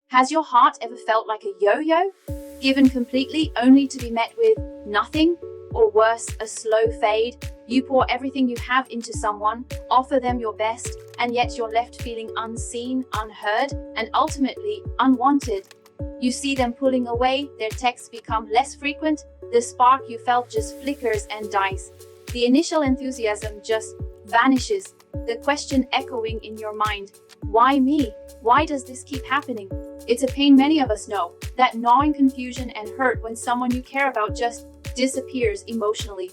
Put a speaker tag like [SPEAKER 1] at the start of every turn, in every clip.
[SPEAKER 1] Has your heart ever felt like a yo-yo? Given completely only to be met with nothing, or worse, a slow fade? You pour everything you have into someone, offer them your best, and yet you're left feeling unseen, unheard, and ultimately unwanted. You see them pulling away, their texts become less frequent, the spark you felt just flickers and dies. The initial enthusiasm just vanishes, the question echoing in your mind, why me? Why does this keep happening? It's a pain many of us know, that gnawing confusion and hurt when someone you care about just disappears emotionally.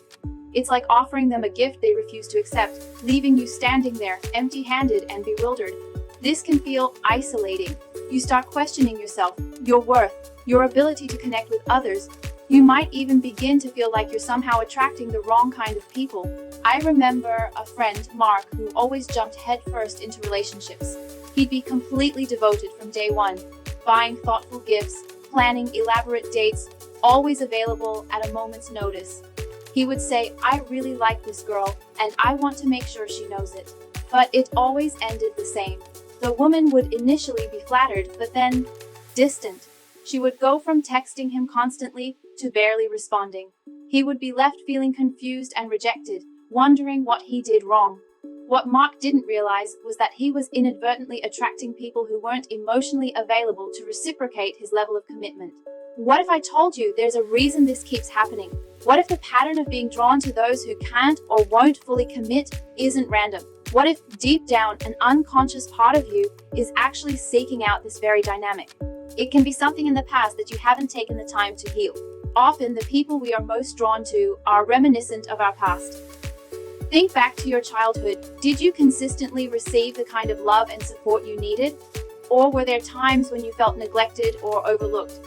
[SPEAKER 1] It's like offering them a gift they refuse to accept, leaving you standing there, empty-handed and bewildered. This can feel isolating. You start questioning yourself, your worth, your ability to connect with others. You might even begin to feel like you're somehow attracting the wrong kind of people. I remember a friend, Mark, who always jumped headfirst into relationships. He'd be completely devoted from day one, buying thoughtful gifts, planning elaborate dates, always available at a moment's notice. He would say, I really like this girl, and I want to make sure she knows it. But it always ended the same. The woman would initially be flattered, but then distant. She would go from texting him constantly to barely responding. He would be left feeling confused and rejected, wondering what he did wrong. What Mark didn't realize was that he was inadvertently attracting people who weren't emotionally available to reciprocate his level of commitment. What if I told you there's a reason this keeps happening? What if the pattern of being drawn to those who can't or won't fully commit isn't random? What if deep down an unconscious part of you is actually seeking out this very dynamic? It can be something in the past that you haven't taken the time to heal. Often the people we are most drawn to are reminiscent of our past. Think back to your childhood. Did you consistently receive the kind of love and support you needed? Or were there times when you felt neglected or overlooked?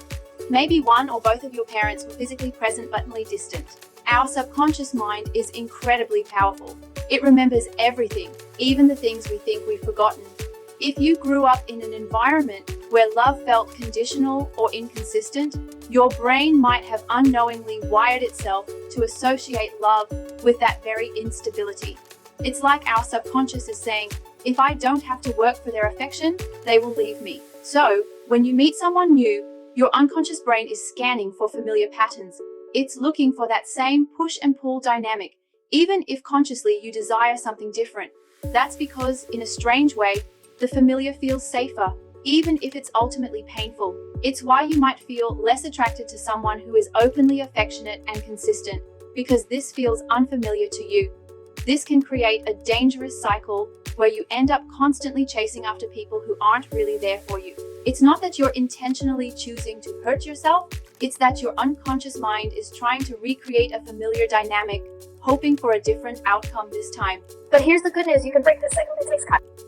[SPEAKER 1] Maybe one or both of your parents were physically present but distant. Our subconscious mind is incredibly powerful. It remembers everything, even the things we think we've forgotten. If you grew up in an environment where love felt conditional or inconsistent, your brain might have unknowingly wired itself to associate love with that very instability. It's like our subconscious is saying, if I don't have to work for their affection, they will leave me. So, when you meet someone new, your unconscious brain is scanning for familiar patterns. It's looking for that same push and pull dynamic, even if consciously you desire something different. That's because, in a strange way, the familiar feels safer, even if it's ultimately painful. It's why you might feel less attracted to someone who is openly affectionate and consistent, because this feels unfamiliar to you. This can create a dangerous cycle where you end up constantly chasing after people who aren't really there for you. It's not that you're intentionally choosing to hurt yourself, it's that your unconscious mind is trying to recreate a familiar dynamic, hoping for a different outcome this time.
[SPEAKER 2] But here's the good news, you can break this cycle. It takes kindness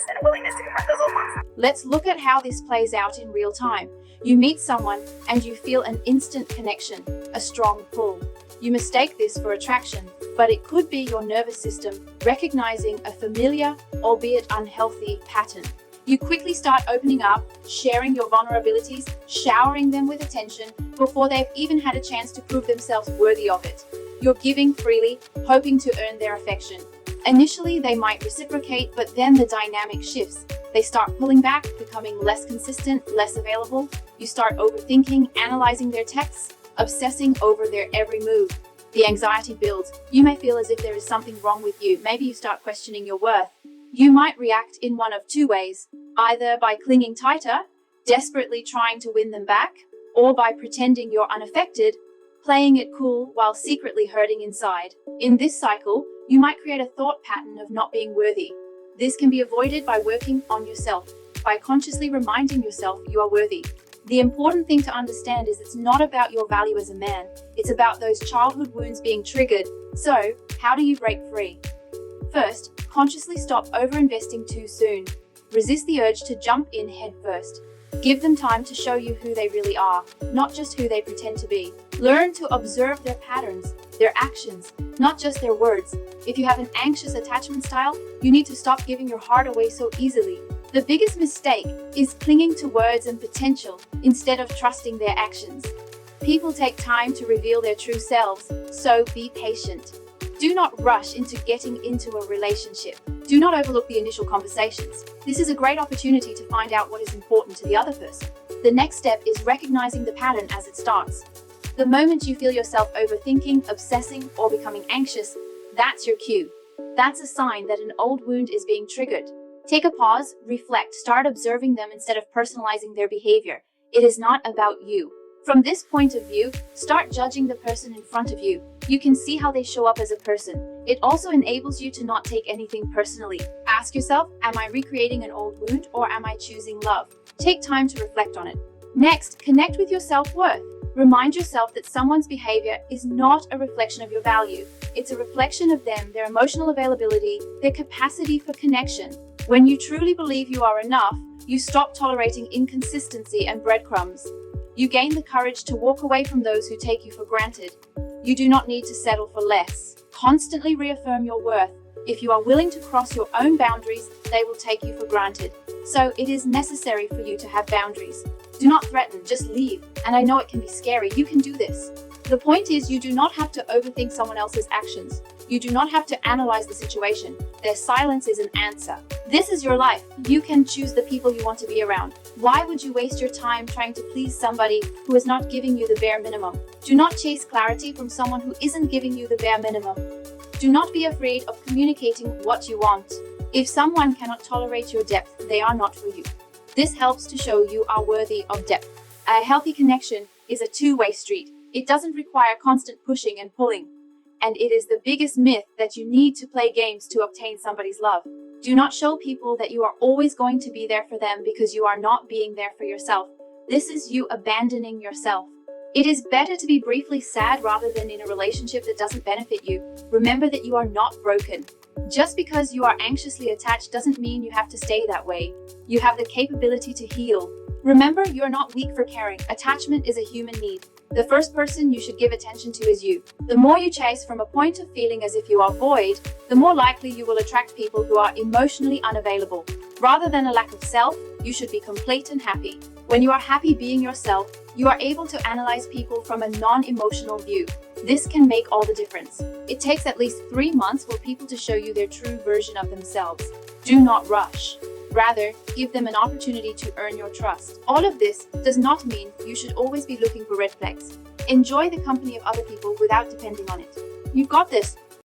[SPEAKER 2] and a willingness to confront those old ones.
[SPEAKER 1] Let's look at how this plays out in real time. You meet someone and you feel an instant connection, a strong pull. You mistake this for attraction, but it could be your nervous system recognizing a familiar, albeit unhealthy, pattern. You quickly start opening up, sharing your vulnerabilities, showering them with attention before they've even had a chance to prove themselves worthy of it. You're giving freely, hoping to earn their affection. Initially, they might reciprocate, but then the dynamic shifts. They start pulling back, becoming less consistent, less available. You start overthinking, analyzing their texts, obsessing over their every move. The anxiety builds. You may feel as if there is something wrong with you. Maybe you start questioning your worth. You might react in one of two ways, either by clinging tighter, desperately trying to win them back, or by pretending you're unaffected, playing it cool while secretly hurting inside. In this cycle, you might create a thought pattern of not being worthy. This can be avoided by working on yourself, by consciously reminding yourself you are worthy. The important thing to understand is it's not about your value as a man, it's about those childhood wounds being triggered. So, how do you break free? First, consciously stop over-investing too soon. Resist the urge to jump in head first. Give them time to show you who they really are, not just who they pretend to be. Learn to observe their patterns, their actions, not just their words. If you have an anxious attachment style, you need to stop giving your heart away so easily. The biggest mistake is clinging to words and potential instead of trusting their actions. People take time to reveal their true selves, so be patient. Do not rush into getting into a relationship. Do not overlook the initial conversations. This is a great opportunity to find out what is important to the other person. The next step is recognizing the pattern as it starts. The moment you feel yourself overthinking, obsessing, or becoming anxious, that's your cue. That's a sign that an old wound is being triggered. Take a pause, reflect, start observing them instead of personalizing their behavior. It is not about you. From this point of view, start judging the person in front of you. You can see how they show up as a person. It also enables you to not take anything personally. Ask yourself, am I recreating an old wound or am I choosing love? Take time to reflect on it. Next, connect with your self-worth. Remind yourself that someone's behavior is not a reflection of your value. It's a reflection of them, their emotional availability, their capacity for connection. When you truly believe you are enough, you stop tolerating inconsistency and breadcrumbs. You gain the courage to walk away from those who take you for granted. You do not need to settle for less. Constantly reaffirm your worth. If you are willing to cross your own boundaries, they will take you for granted. So it is necessary for you to have boundaries. Do not threaten, just leave. And I know it can be scary. You can do this. The point is, you do not have to overthink someone else's actions. You do not have to analyze the situation. Their silence is an answer. This is your life. You can choose the people you want to be around. Why would you waste your time trying to please somebody who is not giving you the bare minimum? Do not chase clarity from someone who isn't giving you the bare minimum. Do not be afraid of communicating what you want. If someone cannot tolerate your depth, they are not for you. This helps to show you are worthy of depth. A healthy connection is a two-way street. It doesn't require constant pushing and pulling. And it is the biggest myth that you need to play games to obtain somebody's love. Do not show people that you are always going to be there for them because you are not being there for yourself. This is you abandoning yourself. It is better to be briefly sad rather than in a relationship that doesn't benefit you. Remember that you are not broken. Just because you are anxiously attached doesn't mean you have to stay that way. You have the capability to heal. Remember, you are not weak for caring. Attachment is a human need. The first person you should give attention to is you. The more you chase from a point of feeling as if you are void, the more likely you will attract people who are emotionally unavailable. Rather than a lack of self, you should be complete and happy. When you are happy being yourself, you are able to analyze people from a non-emotional view. This can make all the difference. It takes at least 3 months for people to show you their true version of themselves. Do not rush. Rather, give them an opportunity to earn your trust. All of this does not mean you should always be looking for red flags. Enjoy the company of other people without depending on it. You've got this.